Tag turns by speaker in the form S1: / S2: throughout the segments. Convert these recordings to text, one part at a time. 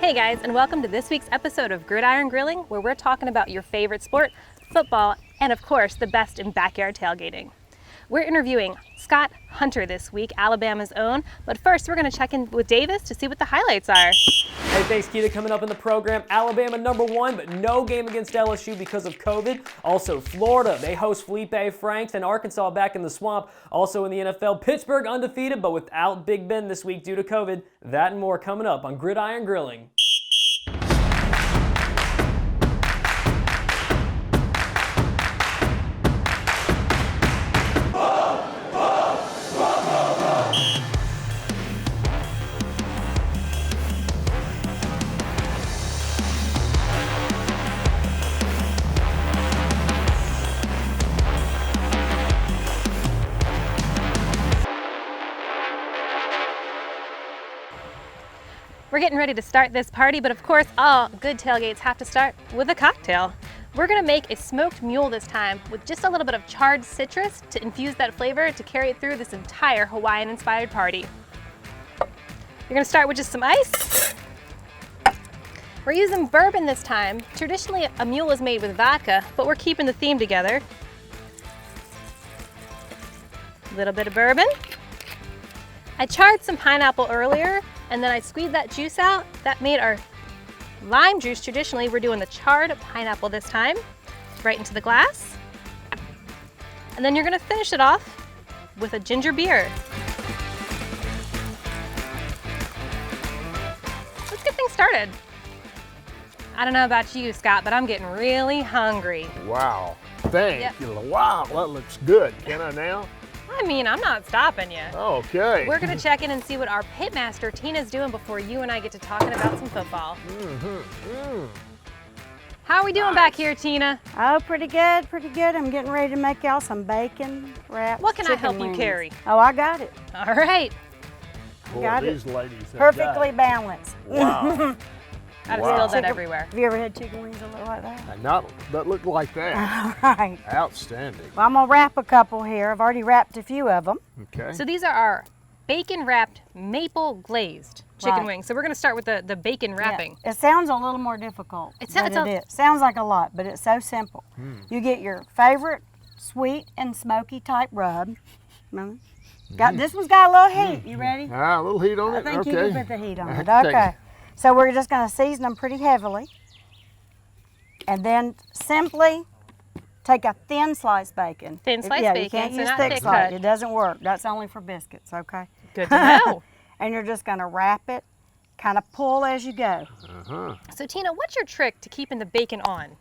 S1: Hey guys, and welcome to this week's episode of Gridiron Grilling, where we're talking about your favorite sport, football, and of course, the best in backyard tailgating. We're interviewing Scott Hunter this week, Alabama's own, but first we're going to check in with Davis to see what the highlights are.
S2: Hey, thanks, Keita. Coming up in the program, Alabama #1, but no game against LSU because of COVID. Also, Florida, they host Felipe Franks, and Arkansas back in the swamp. Also in the NFL, Pittsburgh undefeated, but without Big Ben this week due to COVID. That and more coming up on Gridiron Grilling.
S1: We're getting ready to start this party, but of course, all good tailgates have to start with a cocktail. We're gonna make a smoked mule this time with just a little bit of charred citrus to infuse that flavor to carry it through this entire Hawaiian-inspired party. You're gonna start with just some ice. We're using bourbon this time. Traditionally, a mule is made with vodka, but we're keeping the theme together. A little bit of bourbon. I charred some pineapple earlier, and then I squeezed that juice out. That made our lime juice. Traditionally, we're doing the charred pineapple this time, right into the glass. And then you're gonna finish it off with a ginger beer. Let's get things started. I don't know about you, Scott, but I'm getting really hungry.
S3: Wow, thank
S1: Yep.
S3: you. Wow, that looks good. Can I now?
S1: I mean, I'm not stopping you.
S3: Okay.
S1: We're gonna check in and see what our pitmaster Tina's doing before you and I get to talking about some football. How are we doing back here, Tina?
S4: Oh, pretty good, pretty good. I'm getting ready to make y'all some bacon wrapped
S1: What can I
S4: chicken
S1: help you
S4: wings.
S1: carry?
S4: Oh, I got it.
S1: All right.
S3: Boy,
S4: got it.
S3: these ladies have
S4: Perfectly
S3: got
S4: balanced.
S3: it. Wow.
S1: I'd have
S3: Wow.
S1: spilled that everywhere.
S4: Have you ever had chicken wings that look like that?
S3: And not that look like that.
S4: All right.
S3: Outstanding.
S4: Well, I'm gonna wrap a couple here. I've already wrapped a few of them.
S3: Okay.
S1: So these are our bacon wrapped maple glazed chicken
S4: Right.
S1: wings. So we're gonna start with the bacon wrapping.
S4: Yeah. It sounds a little more difficult.
S1: It sounds-
S4: than it is. Sounds like a lot, but it's so simple. You get your favorite sweet and smoky type rub. Remember? This one's got a little heat. You ready?
S3: Ah, a little heat on
S4: I
S3: it.
S4: think
S3: okay.
S4: you can put the heat on
S3: I
S4: it.
S3: can take
S4: Okay. So we're just going to season them pretty heavily. And then simply take a thin sliced bacon.
S1: Thin sliced
S4: yeah,
S1: bacon,
S4: you can't
S1: so
S4: use
S1: not
S4: thick
S1: thick
S4: slice.
S1: cut.
S4: It doesn't work. That's only for biscuits, okay?
S1: Good to know.
S4: And you're just going to wrap it, kind of pull as you go.
S3: Uh-huh.
S1: So Tina, what's your trick to keeping the bacon on?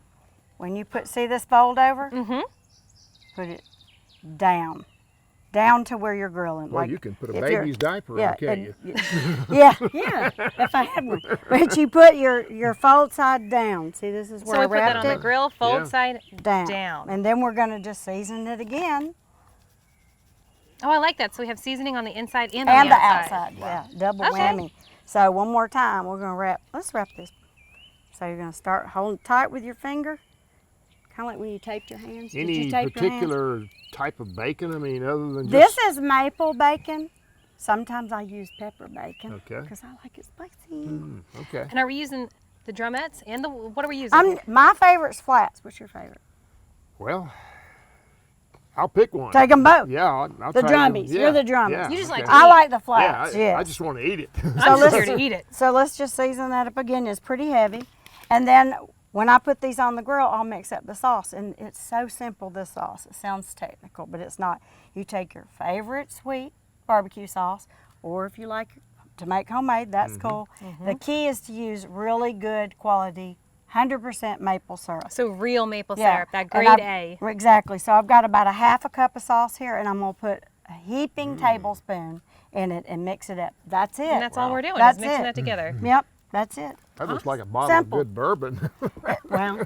S4: When you see this fold over, put it down. Down to where you're grilling.
S3: Well,
S4: like
S3: you can put a
S4: if you're-
S3: baby's diaper on, can't you?
S4: Yeah, if I had one. But you put your fold side down. See, this is where
S1: So
S4: I
S1: we put that
S4: wrapped
S1: on
S4: it
S1: the grill, fold
S3: Yeah.
S1: side
S4: down.
S1: down.
S4: And then we're gonna just season it again.
S1: Oh, I like that. So we have seasoning on the inside and on
S4: And
S1: the
S4: the
S1: outside.
S4: outside, yeah, double
S1: Okay.
S4: whammy. So one more time, we're gonna let's wrap this. So you're gonna start holding tight with your finger, kind of like when you taped your hands. Did
S3: Any
S4: you tape your hands?
S3: particular type of bacon? I mean, other than
S4: This
S3: just...
S4: is maple bacon. Sometimes I use pepper bacon.
S3: Okay.
S4: Because I like it spicy.
S3: Okay.
S1: And are we using the drumettes and what are we using?
S4: My favorite's flats. What's your favorite?
S3: Well, I'll pick one.
S4: Take them both.
S3: Yeah, I'll
S4: The
S3: try
S4: drummies.
S3: them.
S4: You're the
S3: Yeah,
S4: drummies.
S3: yeah,
S1: You just like
S3: okay.
S1: to
S4: I
S1: eat.
S4: like the
S3: Yeah,
S4: flats. yes.
S3: I just want to eat it.
S1: I'm just
S4: let's-
S1: here to eat it.
S4: So let's just season that up again. It's pretty heavy. And then when I put these on the grill, I'll mix up the sauce. And it's so simple, this sauce. It sounds technical, but it's not. You take your favorite sweet barbecue sauce, or if you like to make homemade, that's cool. The key is to use really good quality, 100% maple syrup.
S1: So real maple
S4: Yeah.
S1: syrup, that
S4: And
S1: grade
S4: I've-
S1: A.
S4: Exactly. So I've got about a half a cup of sauce here, and I'm going to put a heaping tablespoon in it and mix it up. That's it.
S1: And that's all we're doing,
S4: That's
S1: is mixing
S4: it.
S1: that together.
S4: Yep, that's it.
S3: That looks like a bottle
S4: Simple.
S3: of good bourbon.
S4: Well,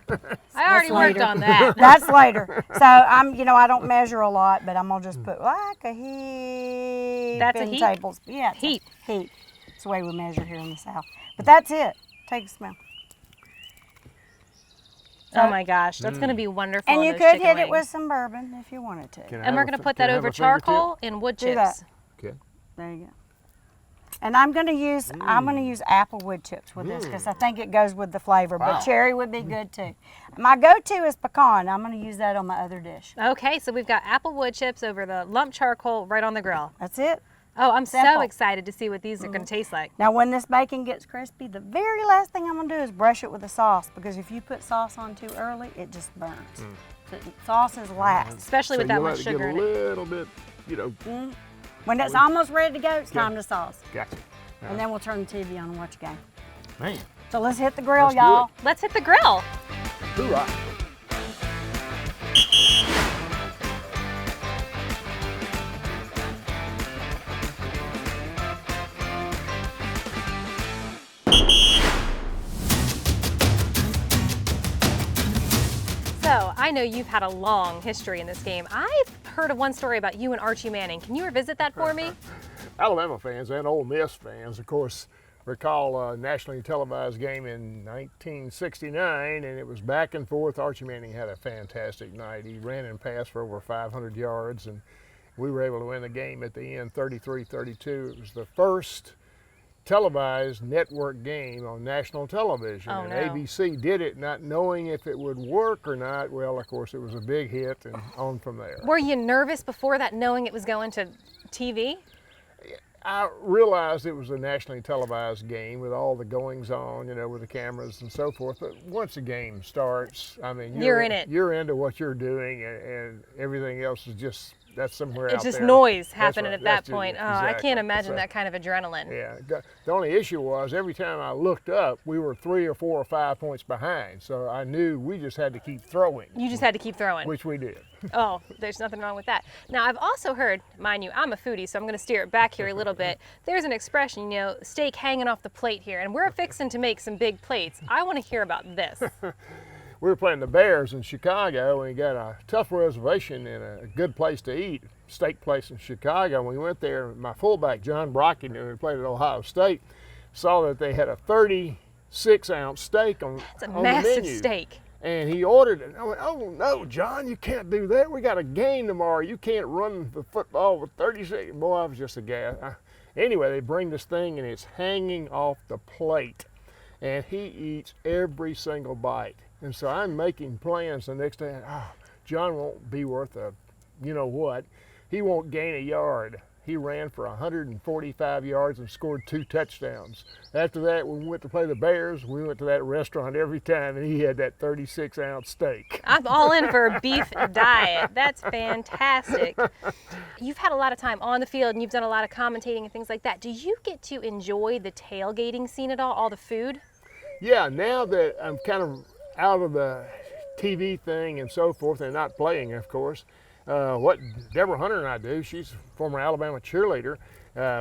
S1: I already worked
S4: later.
S1: on that.
S4: that's later. So I don't measure a lot, but I'm gonna just put like a heap.
S1: That's a
S4: in
S1: heap?
S4: tables. Yeah, it's a
S1: Heap.
S4: Heap. It's the way we measure here in the South. But that's it. Take a smell.
S1: Oh my gosh, that's going to be wonderful.
S4: And
S1: on
S4: you
S1: those
S4: could
S1: chicken
S4: hit it
S1: wings.
S4: with some bourbon if you wanted to.
S3: Can I
S1: And
S3: have
S1: we're
S3: a
S1: going to
S3: fi-
S1: put
S3: can
S1: that
S3: I have
S1: over
S3: a fingertip?
S1: charcoal and wood
S4: Do
S1: chips.
S4: that.
S3: Okay.
S4: There you go. And I'm gonna use apple wood chips with this because I think it goes with the flavor.
S3: Wow.
S4: But cherry would be good too. My go-to is pecan. I'm gonna use that on my other dish.
S1: Okay, so we've got apple wood chips over the lump charcoal right on the grill.
S4: That's it.
S1: Oh, I'm so
S4: Simple.
S1: excited to see what these are going to taste like.
S4: Now when this bacon gets crispy, the very last thing I'm gonna do is brush it with the sauce because if you put sauce on too early, it just burns. The sauce is last.
S1: Especially with
S3: So
S1: that
S3: you let
S1: much
S3: it
S1: sugar
S3: get
S1: in
S3: a
S1: it.
S3: little bit, you know.
S4: When it's almost ready to go, it's time to sauce.
S3: Gotcha.
S4: And then we'll turn the TV on and watch a game.
S3: Man,
S4: So let's hit the grill,
S3: Let's do
S4: y'all.
S1: Let's hit the grill.
S3: hoorah.
S1: So I know you've had a long history in this game. I've heard of one story about you and Archie Manning. Can you revisit that for me?
S3: Alabama fans and Ole Miss fans, of course, recall a nationally televised game in 1969, and it was back and forth. Archie Manning had a fantastic night. He ran and passed for over 500 yards, and we were able to win the game at the end, 33-32. It was the first televised network game on national television,
S1: Oh,
S3: and
S1: no.
S3: ABC did it not knowing if it would work or not. Well, of course, it was a big hit, and on from there.
S1: Were you nervous before that, knowing it was going to TV?
S3: I realized it was a nationally televised game with all the goings on, you know, with the cameras and so forth. But once the game starts, I mean,
S1: You're in it.
S3: You're into what you're doing, and everything else is just, that's somewhere out
S1: It's just
S3: there.
S1: noise
S3: That's
S1: happening
S3: right.
S1: at that
S3: That's just
S1: point.
S3: it.
S1: Oh, I
S3: Exactly.
S1: can't imagine
S3: So,
S1: that kind of adrenaline.
S3: Yeah. The only issue was every time I looked up, we were 3 or 4 or 5 points behind. So I knew we just had to keep throwing,
S1: You just had to keep throwing.
S3: which we did.
S1: Oh, there's nothing wrong with that. Now, I've also heard, mind you, I'm a foodie, so I'm going to steer it back here a little bit. There's an expression, you know, steak hanging off the plate here, and we're fixing to make some big plates. I want to hear about this.
S3: We were playing the Bears in Chicago, and we got a tough reservation in a good place to eat, steak place in Chicago. We went there, my fullback, John Brockton, who played at Ohio State, saw that they had a 36-ounce steak on,
S1: It's a
S3: on the
S1: massive
S3: menu.
S1: steak.
S3: And he ordered it. I went, oh no, John, you can't do that. We got a game tomorrow. You can't run the football with 36. Boy, I was just a gas. Anyway, they bring this thing, and it's hanging off the plate. And he eats every single bite. And so I'm making plans the next day. Oh, John won't be worth a, you know what. He won't gain a yard. He ran for 145 yards and scored 2 touchdowns. After that, when we went to play the Bears, we went to that restaurant every time, and he had that 36-ounce steak.
S1: I'm all in for a beef diet. That's fantastic. You've had a lot of time on the field, and you've done a lot of commentating and things like that. Do you get to enjoy the tailgating scene at all the food?
S3: Yeah, now that I'm kind of out of the TV thing and so forth, and not playing, of course, what Deborah Hunter and I do, she's a former Alabama cheerleader,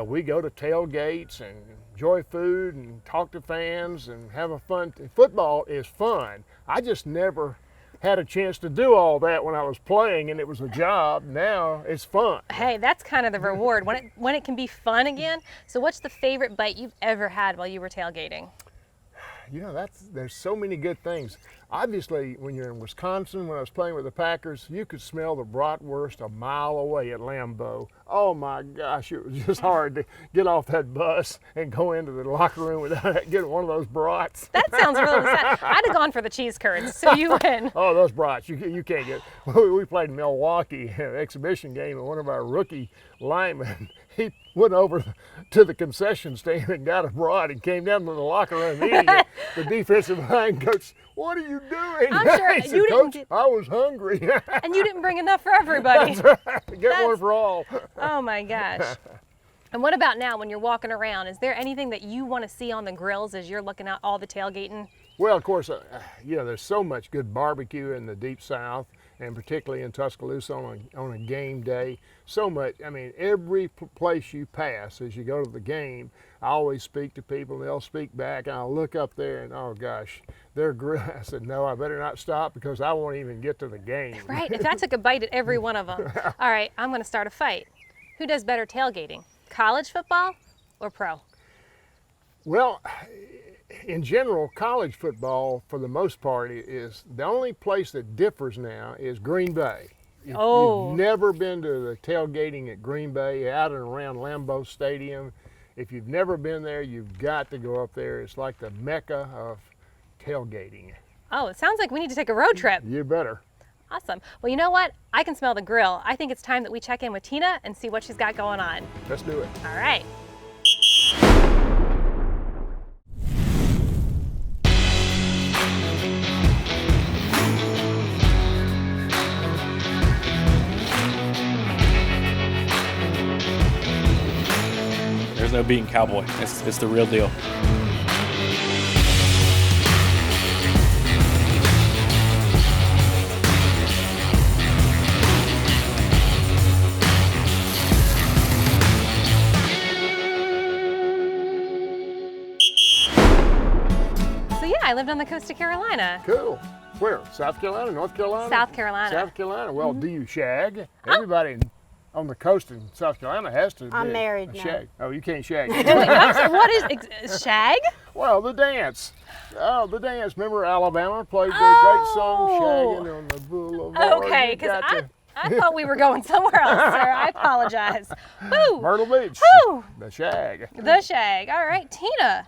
S3: we go to tailgates and enjoy food and talk to fans and have a fun. Football is fun. I just never had a chance to do all that when I was playing, and it was a job. Now it's fun.
S1: Hey, that's kind of the reward, when it can be fun again. So what's the favorite bite you've ever had while you were tailgating?
S3: You know, there's so many good things. Obviously, when you're in Wisconsin, when I was playing with the Packers, you could smell the bratwurst a mile away at Lambeau. Oh my gosh, it was just hard to get off that bus and go into the locker room without getting one of those brats.
S1: That sounds really sad. I'd have gone for the cheese curds, so you win.
S3: Oh, those brats, you can't get. We played in Milwaukee, an exhibition game, and one of our rookie linemen, he went over to the concession stand and got a brat and came down to the locker room eating it. The defensive line coach, what are you doing?
S1: I'm sure
S3: He said,
S1: you didn't
S3: Coach,
S1: get-
S3: I was hungry.
S1: And you didn't bring enough for everybody.
S3: Get one for all.
S1: Oh my gosh. And what about now when you're walking around? Is there anything that you want to see on the grills as you're looking at all the tailgating?
S3: Well, of course, you know, there's so much good barbecue in the Deep South, and particularly in Tuscaloosa on a game day. So much, I mean, every place you pass as you go to the game, I always speak to people, and they'll speak back, and I'll look up there, and oh gosh, they're grill. I said, no, I better not stop because I won't even get to the game.
S1: Right, if I took a bite at every one of them. All right, I'm going to start a fight. Who does better tailgating, college football or pro?
S3: Well, in general, college football, for the most part, is the only place that differs now is Green Bay.
S1: Oh.
S3: You've never been to the tailgating at Green Bay, out and around Lambeau Stadium. if you've never been there, you've got to go up there. It's like the mecca of tailgating.
S1: Oh, it sounds like we need to take a road trip.
S3: You better.
S1: Awesome. Well, you know what? I can smell the grill. I think it's time that we check in with Tina and see what she's got going on.
S3: Let's do it.
S1: All right.
S5: There's no beating cowboy. It's the real deal.
S1: So yeah, I lived on the coast of Carolina.
S3: Cool. Where? South Carolina, North Carolina?
S1: South Carolina.
S3: South Carolina. Well, do you shag? Everybody on the coast in South Carolina has to
S4: I'm
S3: be
S4: married
S3: a
S4: now.
S3: shag. Oh, you can't shag.
S1: Wait, I'm sorry, what is shag?
S3: Well, the dance. Oh, the dance. Remember Alabama played the great song Shagging on the Boulevard.
S1: Okay,
S3: You
S1: because
S3: got to-
S1: I thought we were going somewhere else, sir. I apologize. Woo!
S3: Myrtle Beach.
S1: Woo!
S3: The shag.
S1: The shag. All right, Tina.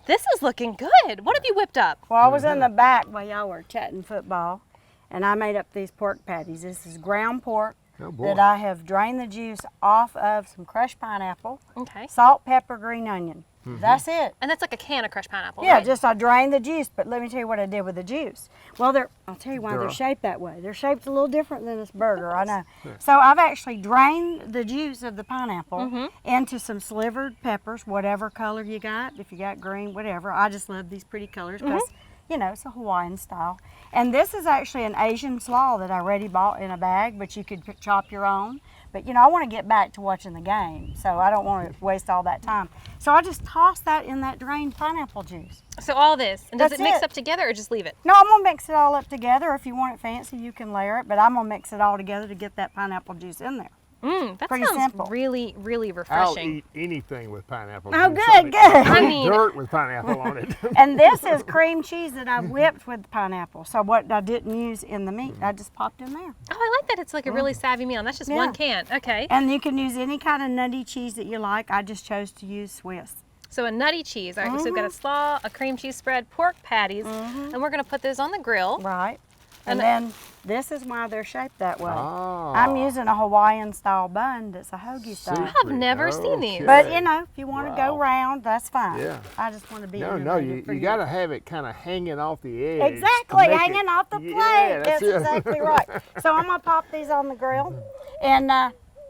S1: This is looking good. What have you whipped up?
S4: Well, I was in the back while y'all were chatting football, and I made up these pork patties. This is ground pork
S3: Oh, boy.
S4: that I have drained the juice off of some crushed pineapple,
S1: Okay.
S4: salt, pepper, green onion. That's it.
S1: And that's like a can of crushed pineapple,
S4: Yeah,
S1: right?
S4: just I drained the juice, but let me tell you what I did with the juice. Well, I'll tell you why they're
S3: Girl.
S4: shaped that way. They're shaped a little different than this burger, I know. So I've actually drained the juice of the pineapple into some slivered peppers, whatever color you got, if you got green, whatever. I just love these pretty colors because, you know, it's a Hawaiian style. And this is actually an Asian slaw that I already bought in a bag, but you could chop your own. But, you know, I want to get back to watching the game, so I don't want to waste all that time. So I just toss that in that drained pineapple juice.
S1: So all this, and does
S4: That's
S1: it mix
S4: it.
S1: up together or just leave it?
S4: No, I'm going to mix it all up together. If you want it fancy, you can layer it, but I'm going to mix it all together to get that pineapple juice in there.
S1: That
S4: Pretty
S1: sounds
S4: simple.
S1: really, really
S3: I'll
S1: refreshing.
S3: eat anything with pineapple.
S4: Oh,
S3: juice
S4: good,
S3: on it.
S4: good.
S1: I
S3: Eat
S1: mean-
S3: dirt with pineapple on it.
S4: And this is cream cheese that I've whipped with pineapple. So what I didn't use in the meat, I just popped in there.
S1: Oh, I like that. It's like a really savvy meal. And that's just
S4: Yeah.
S1: one can. Okay.
S4: And you can use any kind of nutty cheese that you like. I just chose to use Swiss.
S1: So a nutty cheese. All right, so we've got a slaw, a cream cheese spread, pork patties, and we're going to put those on the grill.
S4: Right. And
S1: And-
S4: then this is why they're shaped that way.
S3: Ah.
S4: I'm using a Hawaiian style bun that's a hoagie style.
S1: I've never seen these.
S4: But you know, if you want to go
S3: Wow.
S4: round, that's fine.
S3: Yeah.
S4: I just want to be
S3: No,
S4: innovative for
S3: you got to have it kind of hanging off the edge. to
S4: Exactly,
S3: make
S4: hanging
S3: it-
S4: off the plate.
S3: Yeah,
S4: that's
S3: it.
S4: exactly right. So I'm gonna pop these on the grill, and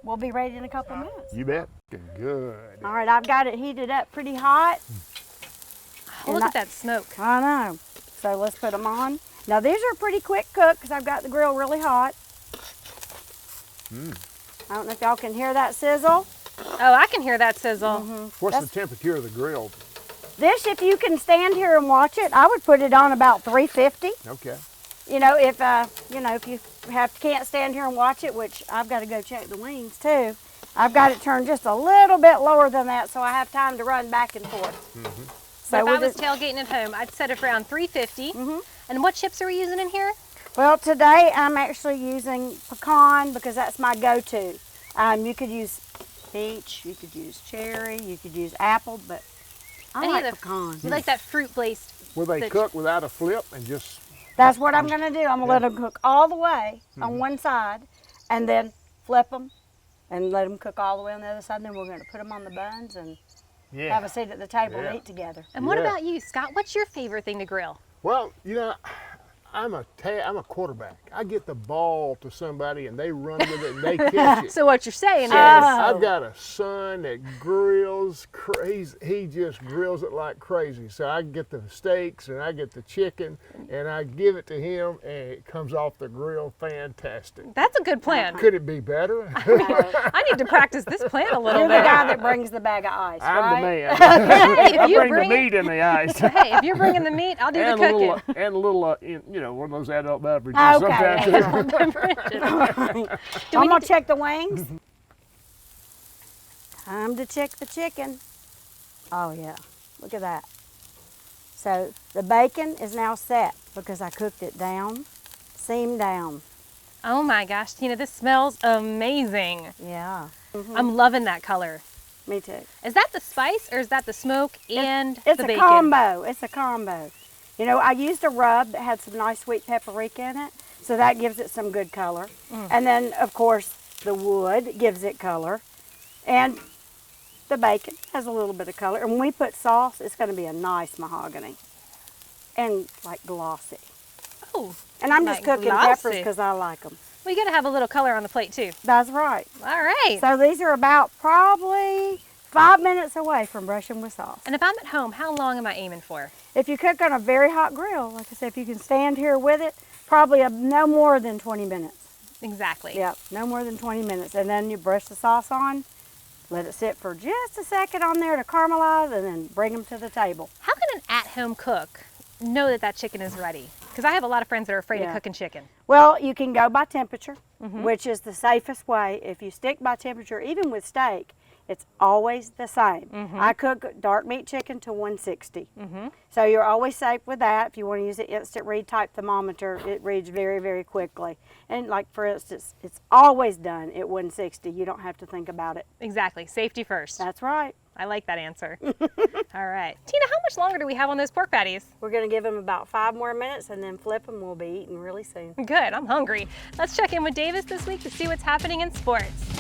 S4: we'll be ready in a couple of minutes.
S3: You bet. Good.
S4: All right, I've got it heated up pretty hot.
S1: Oh, look at that smoke.
S4: I know. So let's put them on. Now these are pretty quick cook because I've got the grill really hot. I don't know if y'all can hear that sizzle.
S1: Oh, I can hear that sizzle.
S3: What's
S4: That's-
S3: the temperature of the grill?
S4: This, if you can stand here and watch it, I would put it on about 350.
S3: Okay.
S4: You know, if you can't stand here and watch it, which I've got to go check the wings too. I've got it turned just a little bit lower than that, so I have time to run back and forth.
S1: So if I
S4: we'll
S1: was
S4: just-
S1: tailgating at home, I'd set it around 350. And what chips are we using in here?
S4: Well, today I'm actually using pecan because that's my go-to. You could use peach, you could use cherry, you could use apple, but I
S1: Any
S4: like
S1: of the-
S4: pecan.
S1: You like that fruit-based?
S3: Will they
S1: The-
S3: cook without a flip and just?
S4: That's what I'm gonna do. I'm gonna let them cook all the way on one side, and then flip them, and let them cook all the way on the other side. Then we're gonna put them on the buns and
S3: Yeah.
S4: have a seat at the table
S3: Yeah.
S4: and eat together.
S1: And what
S3: Yeah.
S1: about you, Scott? What's your favorite thing to grill?
S3: Well, you know, I'm a quarterback. I get the ball to somebody and they run with it and they catch it.
S1: So what you're saying is,
S3: I've got a son that grills crazy. He just grills it like crazy. So I get the steaks and I get the chicken and I give it to him and it comes off the grill fantastic.
S1: that's a good plan.
S3: Could it be better?
S1: I need to practice this plan a little
S4: You're the
S1: bit.
S4: guy that brings the bag of ice,
S3: I'm
S4: right?
S3: the man.
S1: Hey, if
S3: I
S1: you
S3: bring the
S1: bring
S3: meat in the ice.
S1: hey, if you're bringing the meat, I'll do
S3: And
S1: the
S3: a
S1: cooking.
S3: little, and a little, you know, one of those adult beverages.
S4: Okay.
S3: Sometimes.
S4: I'm gonna check the wings. Time to check the chicken. Oh yeah, look at that. So the bacon is now set because I cooked it down, seam down.
S1: Oh my gosh, Tina, this smells amazing.
S4: Yeah.
S1: I'm loving that color.
S4: Me too.
S1: Is that the spice or is that the smoke and
S4: It's
S1: the
S4: a
S1: bacon?
S4: combo. It's a combo. You know, I used a rub that had some nice sweet paprika in it, so that gives it some good color. And then, of course, the wood gives it color. And the bacon has a little bit of color. And when we put sauce, it's going to be a nice mahogany and like glossy.
S1: Oh,
S4: And I'm just
S1: like
S4: cooking peppers
S1: glossy.
S4: because I like them.
S1: Well, you got to have a little color on the plate too.
S4: That's right.
S1: All right.
S4: So these are about probably 5 minutes away from brushing with sauce.
S1: And if I'm at home, how long am I aiming for?
S4: If you cook on a very hot grill, like I said, if you can stand here with it, probably no more than 20 minutes.
S1: Exactly.
S4: Yep, no more than 20 minutes. And then you brush the sauce on, let it sit for just a second on there to caramelize, and then bring them to the table.
S1: How can an at-home cook know that that chicken is ready? Because I have a lot of friends that are afraid of
S4: Yeah.
S1: cooking chicken.
S4: Well, you can go by temperature, which is the safest way. If you stick by temperature, even with steak, it's always the same. I cook dark meat chicken to 160. So you're always safe with that. If you want to use an instant read type thermometer, it reads very, very quickly. And like for instance, it's always done at 160. You don't have to think about it.
S1: Exactly. Safety first.
S4: That's right.
S1: I like that answer. All right. Tina, how much longer do we have on those pork patties?
S4: We're going to give them about 5 more minutes and then flip them. We'll be eating really soon.
S1: Good. I'm hungry. Let's check in with Davis this week to see what's happening in sports.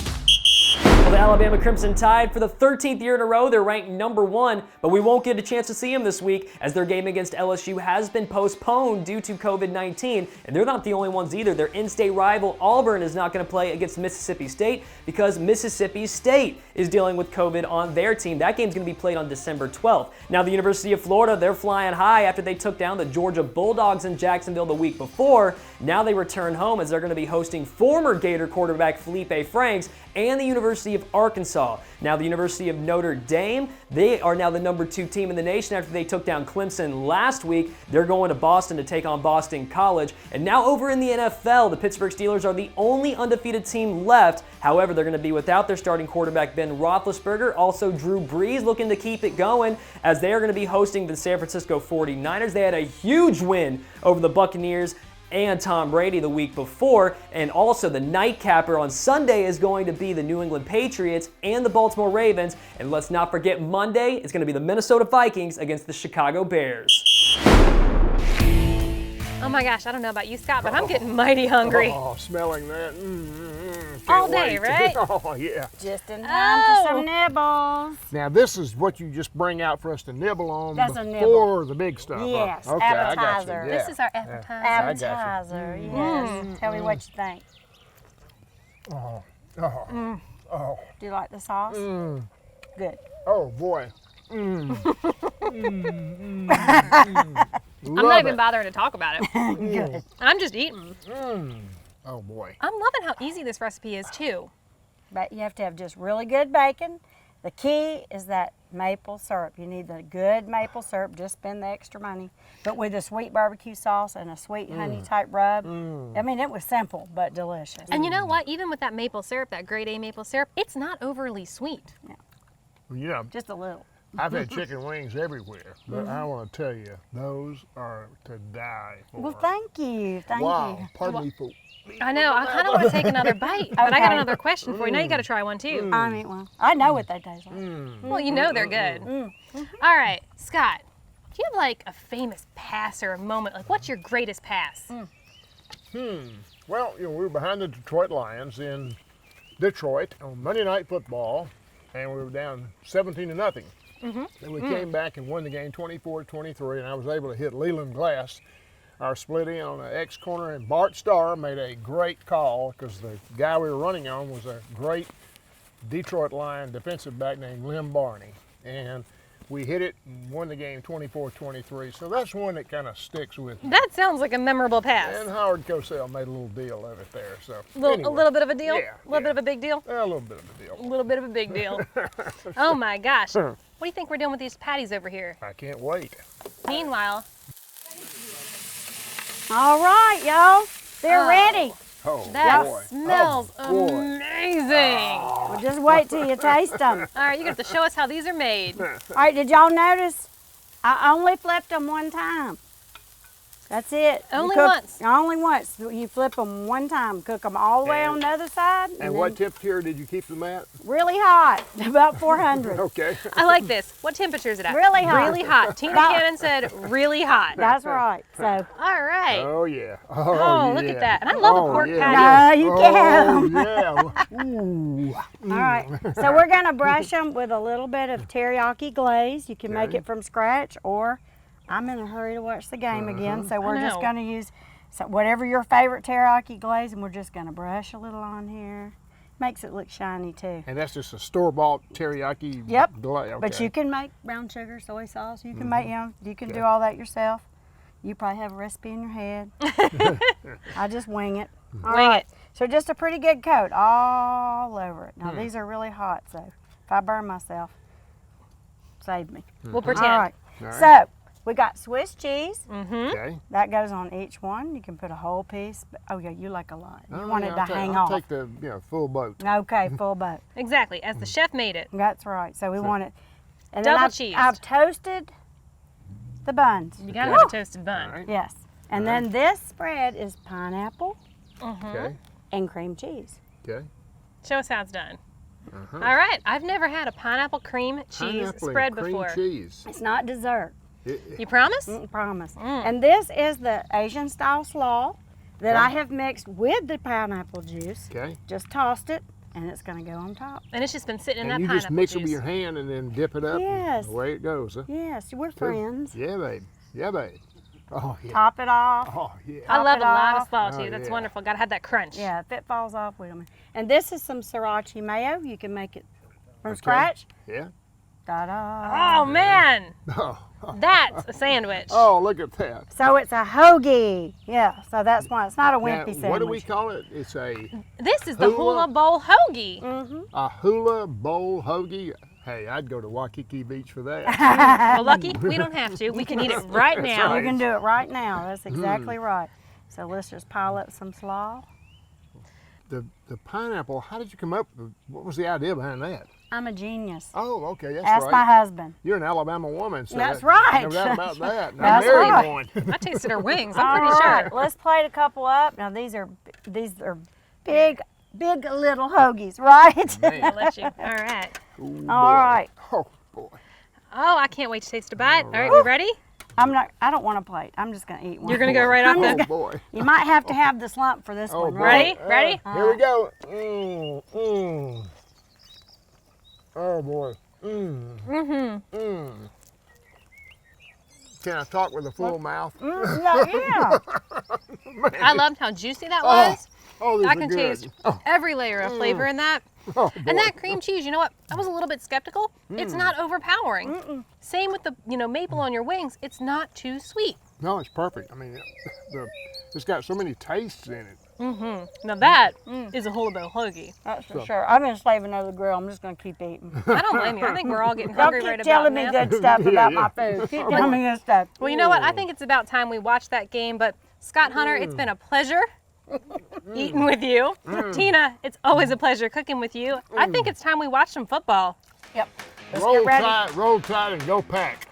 S2: Well, the Alabama Crimson Tide, for the 13th year in a row, they're ranked number 1, but we won't get a chance to see them this week as their game against LSU has been postponed due to COVID-19, and they're not the only ones either. Their in-state rival, Auburn, is not going to play against Mississippi State because Mississippi State is dealing with COVID on their team. That game's going to be played on December 12th. Now, the University of Florida, they're flying high after they took down the Georgia Bulldogs in Jacksonville the week before. Now they return home as they're going to be hosting former Gator quarterback Felipe Franks and the University of Arkansas. Now, the University of Notre Dame, they are now the number 2 team in the nation after they took down Clemson last week. They're going to Boston to take on Boston College. And now over in the NFL, the Pittsburgh Steelers are the only undefeated team left. However, they're going to be without their starting quarterback Ben Roethlisberger. Also, Drew Brees looking to keep it going as they are going to be hosting the San Francisco 49ers. They had a huge win over the Buccaneers and Tom Brady the week before, and also the nightcapper on Sunday is going to be the New England Patriots and the Baltimore Ravens, and let's not forget Monday, it's going to be the Minnesota Vikings against the Chicago Bears.
S1: Oh my gosh, I don't know about you, Scott, but I'm getting mighty hungry.
S3: Oh, smelling that.
S1: All
S3: Can't
S1: day,
S3: wait.
S1: right?
S3: Oh, yeah.
S4: Just in time for some
S1: Oh.
S4: nibbles.
S3: Now, this is what you just bring out for us to nibble on
S4: That's a
S3: before the big stuff. huh?
S4: Yes,
S3: Okay, I got you.
S4: appetizer.
S3: Yeah.
S1: This is our appetizer.
S3: I got you.
S4: Appetizer, yes. Tell me what you think.
S3: Oh,
S4: Do you like the sauce? Good.
S3: oh boy.
S1: I'm
S3: Love
S1: not even
S3: it.
S1: bothering to talk about it.
S4: Good.
S1: I'm just eating.
S3: Oh boy.
S1: I'm loving how easy this recipe is too.
S4: But you have to have just really good bacon. The key is that maple syrup. You need the good maple syrup. Just spend the extra money. But with a sweet barbecue sauce and a sweet honey type rub, I mean, it was simple but delicious.
S1: And you know what? Even with that maple syrup, that grade A maple syrup, it's not overly sweet.
S3: You know,
S4: Just a little.
S3: I've had chicken wings everywhere, but I want to tell you, those are to die for.
S4: Well, thank you. Thank
S3: wow.
S4: you.
S3: Pardon me for.
S1: I know, I kind of want to take another bite, but I got
S4: Okay.
S1: another question for you. Now you got to try one too.
S4: I mean, well, I know what they taste like.
S1: Well, you know they're good. All right, Scott, do you have like a famous pass or a moment? Like, what's your greatest pass?
S3: Well, you know, we were behind the Detroit Lions in Detroit on Monday Night Football, and we were down 17-0. And we came back and won the game 24-23, and I was able to hit Leland Glass, our split in on the X corner, and Bart Starr made a great call because the guy we were running on was a great Detroit Lion defensive back named Lem Barney. And we hit it and won the game 24-23. So that's one that kind of sticks with me.
S1: That sounds like a memorable pass.
S3: And Howard Cosell made a little deal of it there. So
S1: A little bit of a deal?
S3: Yeah,
S1: A little
S3: yeah.
S1: bit of a big deal?
S3: A little bit of a deal.
S1: A little bit of a big deal. Oh my gosh. What do you think we're doing with these patties over here?
S3: I can't wait.
S1: Meanwhile,
S4: All right, y'all. They're ready.
S3: Oh,
S1: that
S3: boy.
S1: smells
S3: Oh, boy.
S1: amazing.
S4: Well, just wait till you taste them.
S1: All right, you're going to have to show us how these are made.
S4: All right, did y'all notice? I only flipped them one time. That's it. You
S1: Only
S4: cook-
S1: once.
S4: Only once. You flip them one time, cook them all the way on the other side.
S3: And what temperature did you keep them at?
S4: Really hot, about 400.
S3: Okay.
S1: I like this. What temperature is it at?
S4: Really hot.
S1: Really hot. Tina Cannon said really hot.
S4: That's right. So,
S1: All right.
S3: Oh yeah.
S1: Oh, look at that. And I love a pork
S3: yeah.
S1: patty.
S4: no, you can't.
S3: Oh yeah. Ooh.
S4: All right. So we're going to brush them with a little bit of teriyaki glaze. You can make
S3: Okay.
S4: it from scratch, or I'm in a hurry to watch the game again, so we're just
S1: know.
S4: going to use whatever your favorite teriyaki glaze, and we're just going to brush a little on here. Makes it look shiny too.
S3: And that's just a store-bought teriyaki.
S4: Yep.
S3: Okay.
S4: But you can make brown sugar, soy sauce. You can make, you can do all that yourself. You probably have a recipe in your head. I just wing it. All
S1: Wing
S4: right.
S1: it.
S4: So just a pretty good coat all over it. Now these are really hot, so if I burn myself, save me.
S1: We'll pretend.
S4: All right.
S3: All right.
S4: So we got Swiss cheese.
S3: Okay.
S4: That goes on each one. You can put a whole piece. Oh yeah, you like a lot. You want it to hang
S3: I'll
S4: off.
S3: take the full boat.
S4: Okay, full boat.
S1: Exactly, as the chef made it.
S4: That's right. So we want it. And
S1: Double
S4: then I've,
S1: cheese.
S4: I've toasted the buns.
S1: You gotta have a toasted bun.
S3: All right.
S4: Yes. And then this spread is pineapple
S3: Okay.
S4: and cream cheese.
S3: Okay.
S1: Show us how it's done. All right, I've never had a pineapple cream cheese
S3: Pineapple
S1: spread
S3: and cream
S1: before.
S3: cheese.
S4: It's not dessert.
S1: You promise?
S4: Promise. And this is the Asian style slaw that I have mixed with the pineapple juice.
S3: Okay.
S4: Just tossed it, and it's going to go on top.
S1: And it's just been sitting in
S3: And
S1: that
S3: you
S1: pineapple
S3: just mix
S1: juice.
S3: it with your hand and then dip it up.
S4: Yes.
S3: And away it goes. Huh?
S4: Yes, we're friends.
S3: Yeah, babe. Yeah, babe. Oh yeah.
S4: Top it off.
S3: Oh yeah.
S1: I love
S4: it
S1: a lot of
S4: off.
S1: slaw too.
S3: Oh,
S1: That's
S3: yeah.
S1: wonderful. Gotta have that crunch.
S4: Yeah, if it falls off, we don't. And this is some sriracha mayo. You can make it from
S3: Okay.
S4: scratch.
S3: Yeah.
S4: Ta-da.
S1: Oh man,
S3: Oh.
S1: that's a sandwich.
S3: Oh, look at that.
S4: So it's a hoagie. Yeah, so that's why it's not a
S3: Now,
S4: wimpy sandwich.
S3: what do we call it? It's a
S1: This is the
S3: Hula-
S1: hula bowl hoagie.
S3: hula bowl hoagie. Hey, I'd go to Waikiki Beach for that.
S1: Well, lucky we don't have to. We can eat it right now.
S4: You can do it right now. That's exactly right. So let's just pile up some slaw.
S3: the pineapple. How did you come up with? What was the idea behind that?
S4: I'm a genius.
S3: Oh, okay, that's
S4: Ask
S3: right.
S4: my husband.
S3: You're an Alabama woman, so
S4: That's right.
S3: No doubt about that. And
S4: That's
S3: I married
S4: right.
S3: one.
S1: I tasted her wings. I'm pretty
S4: All
S1: sure.
S4: right, let's plate a couple up. Now these are big little hoagies, right?
S1: I'll let you. All right.
S4: All right.
S3: Oh boy.
S1: Oh, I can't wait to taste a bite. All right, we ready?
S4: I don't want a plate. I'm just gonna eat one.
S1: You're gonna go right off
S3: Oh
S1: the.
S3: boy.
S4: You might have to have this lump for this
S3: Oh
S4: one,
S3: boy.
S4: right?
S1: Ready?
S3: Here we go. Oh boy. Can I talk with a full mouth?
S4: Yeah.
S1: I loved how juicy that was.
S3: Oh, these
S1: I
S3: are
S1: can
S3: good.
S1: taste every layer of flavor in that.
S3: Oh,
S1: And
S3: boy.
S1: that cream cheese, you know what? I was a little bit skeptical. It's not overpowering. Same with the, maple on your wings. It's not too sweet.
S3: No, it's perfect. I mean, it's got so many tastes in it.
S1: Now that is a hula bowl hoagie.
S4: That's for sure. I've been slaving over the grill. I'm just gonna keep eating.
S1: I don't blame you. I think we're all getting
S4: Don't
S1: hungry
S4: keep
S1: right about
S4: telling me
S1: now.
S4: good stuff about
S3: Yeah,
S4: my food. Keep telling me good stuff.
S1: Well, you know what? I think it's about time we watch that game. But Scott Hunter, it's been a pleasure eating with you. Tina, it's always a pleasure cooking with you. I think it's time we watch some football.
S4: Yep. Let's
S3: Roll
S4: get ready.
S3: Tide, roll tide, and go pack.